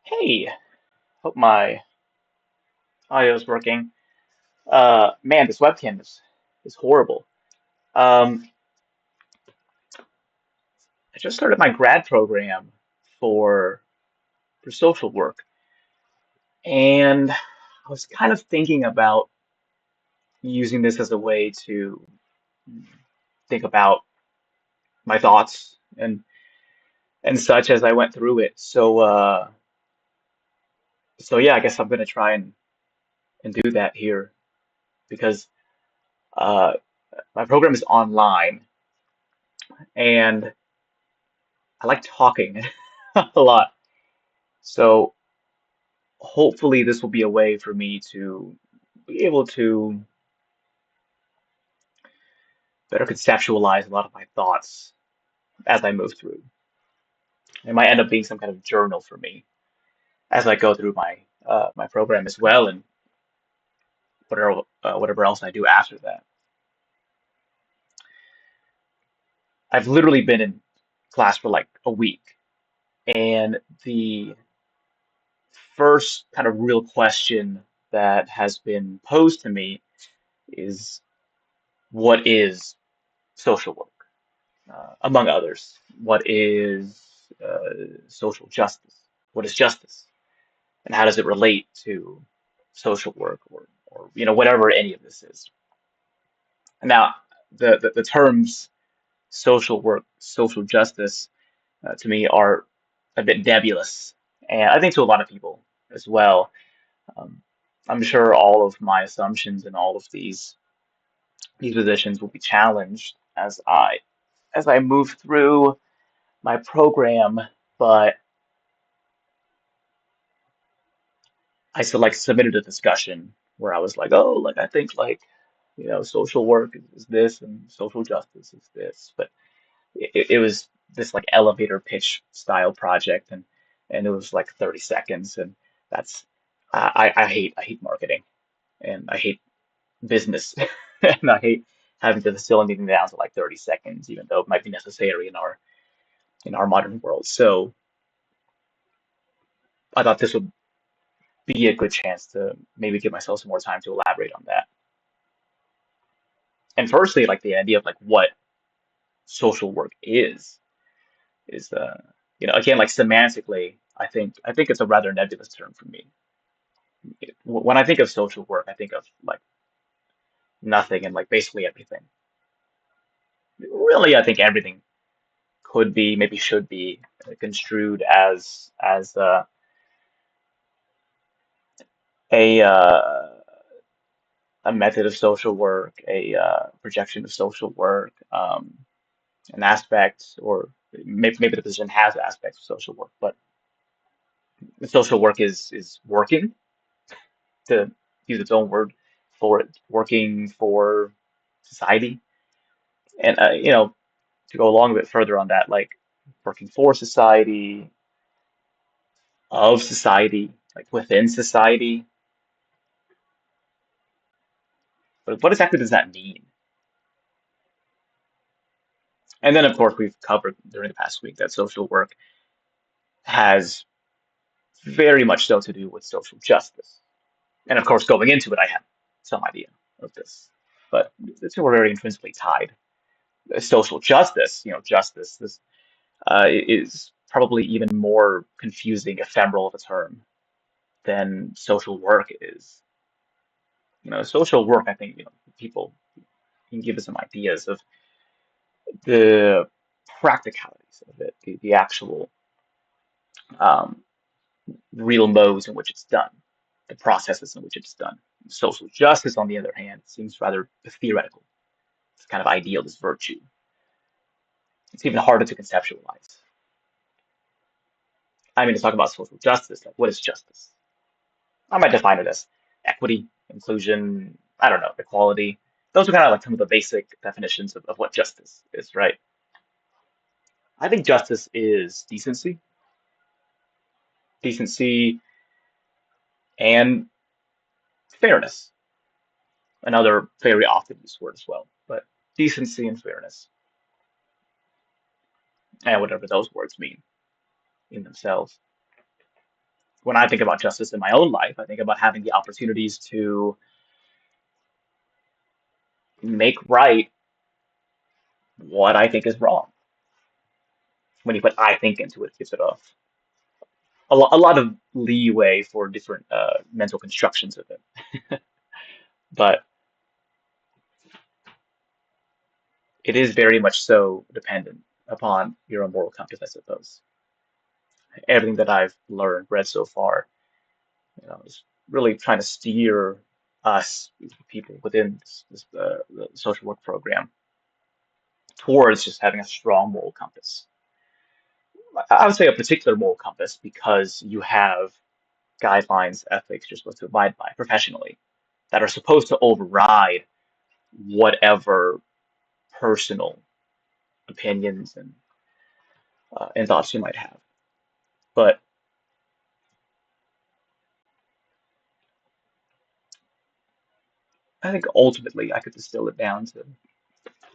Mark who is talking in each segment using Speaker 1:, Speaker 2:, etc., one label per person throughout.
Speaker 1: Hey, hope my audio is working. Man, this webcam is horrible. Um, I just started my grad program for for social work, and I was kind of thinking about using this as a way to think about my thoughts and such as I went through it. So yeah, I guess I'm gonna try and do that here because uh, my program is online and I like talking a lot. So hopefully this will be a way for me to be able to better conceptualize a lot of my thoughts as I move through. It might end up being some kind of journal for me as I go through my program as well, and whatever else I do after that. I've literally been in class for like a week, and the first kind of real question that has been posed to me is what is social work? Among others. What is social justice? What is justice? And how does it relate to social work or whatever any of this is? Now, the terms social work, social justice, to me are a bit nebulous, and I think to a lot of people as well. Um, I'm sure all of my assumptions and all of these positions will be challenged as I move through my program, but I still like submitted a discussion where I was like, oh, like I think like, social work is this and social justice is this, but it was this like elevator pitch style project and it was like 30 seconds and that's I hate marketing and I hate business and I hate having to distill anything down to like 30 seconds, even though it might be necessary in our modern world. So I thought this would be a good chance to maybe give myself some more time to elaborate on that. And firstly, like the idea of like what social work is again like semantically, I think it's a rather nebulous term for me. When I think of social work, I think of like nothing and like basically everything. Really, I think everything could be, maybe should be construed as a a method of social work, a projection of social work, an aspect, or maybe the position has aspects of social work, but social work is working, to use its own word for it, working for society. And to go along a bit further on that, like working for society, of society, like within society. But what exactly does that mean? And then, of course, we've covered during the past week that social work has very much so to do with social justice. And of course, going into it, I had some idea of this, but the two are very intrinsically tied. Social justice, justice, this is probably even more confusing, ephemeral of a term than social work is. Social work, I think, people can give us some ideas of the practicalities of it, the actual um, real modes in which it's done, the processes in which it's done. Social justice, on the other hand, seems rather theoretical. It's kind of idealist virtue. It's even harder to conceptualize. I mean, to talk about social justice, like what is justice? I might define it as equity, inclusion, I don't know, equality. Those are kind of like some of the basic definitions of what justice is, right? I think justice is decency and fairness. Another very often used word as well, but decency and fairness, and whatever those words mean in themselves. when I think about justice in my own life, I think about having the opportunities to make right what I think is wrong. When you put I think into it, it gives it a lot of leeway for different mental constructions of it. But it is very much so dependent upon your own moral compass, I suppose. Everything that I've learned, read so far, is really trying to steer us, people within the social work program, towards just having a strong moral compass. I would say a particular moral compass because you have guidelines, ethics you're supposed to abide by professionally that are supposed to override whatever personal opinions and thoughts you might have. But I think ultimately I could distill it down to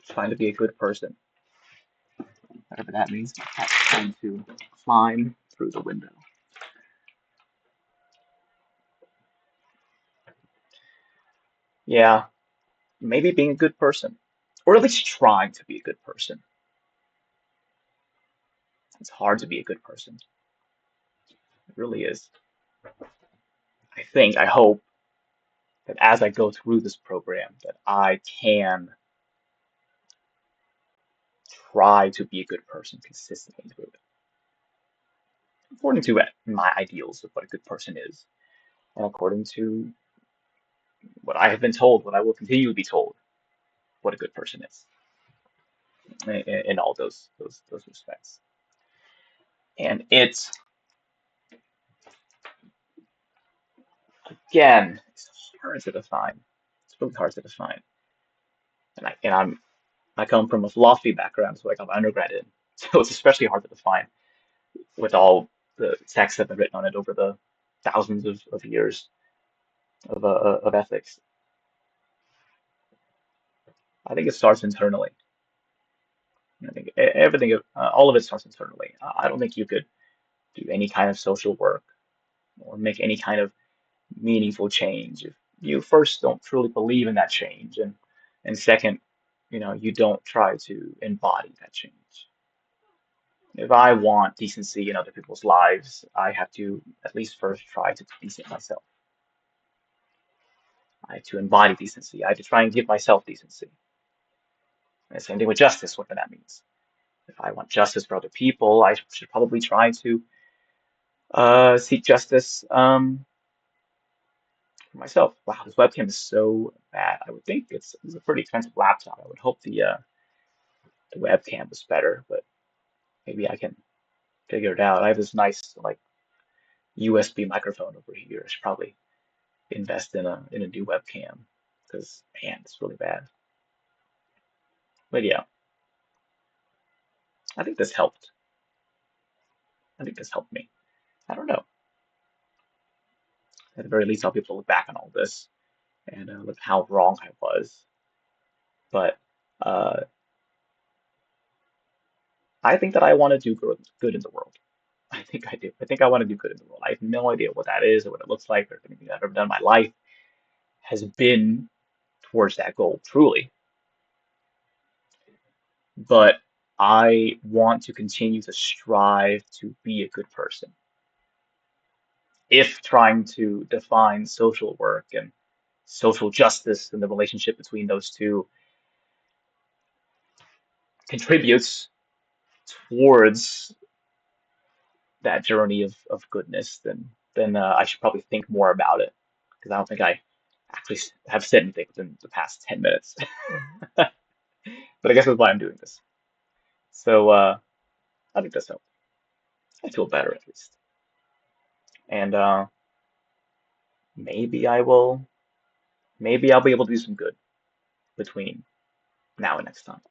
Speaker 1: trying to be a good person, whatever that means. Trying to climb through the window. Yeah, maybe being a good person, or at least trying to be a good person. It's hard to be a good person. It really is. I think, I hope that as I go through this program, that I can try to be a good person consistently through it, according to my ideals of what a good person is, and according to what I have been told, what I will continue to be told, what a good person is, in all those respects. And it's again, it's hard to define. It's really hard to define. I come from a philosophy background, so I got my undergrad in, so it's especially hard to define with all the texts that have been written on it over the thousands of years of ethics. I think it starts internally. I think everything, all of it starts internally. I don't think you could do any kind of social work or make any kind of meaningful change if you first don't truly believe in that change, and second, you don't try to embody that change. If I want decency in other people's lives, I have to at least first try to be decent myself. I have to embody decency. I have to try and give myself decency. And the same thing with justice, whatever that means. If I want justice for other people, I should probably try to seek justice for myself. Wow, this webcam is so bad. I would think it's a pretty expensive laptop. I would hope the webcam was better, but maybe I can figure it out. I have this nice like USB microphone over here. I should probably invest in a new webcam because man, it's really bad. But yeah, I think this helped. I think this helped me. I don't know. At the very least, I'll be able to look back on all this and look how wrong I was. But uh, I think that I want to do good in the world. I think I do. I think I want to do good in the world. I have no idea what that is or what it looks like or if anything I've ever done in my life has been towards that goal, truly. But I want to continue to strive to be a good person. If trying to define social work and social justice and the relationship between those two contributes towards that journey of goodness, then I should probably think more about it because I don't think I actually have said anything within the past 10 minutes. But I guess that's why I'm doing this. So I think that's helped. I feel better at least. And maybe I will, maybe I'll be able to do some good between now and next time.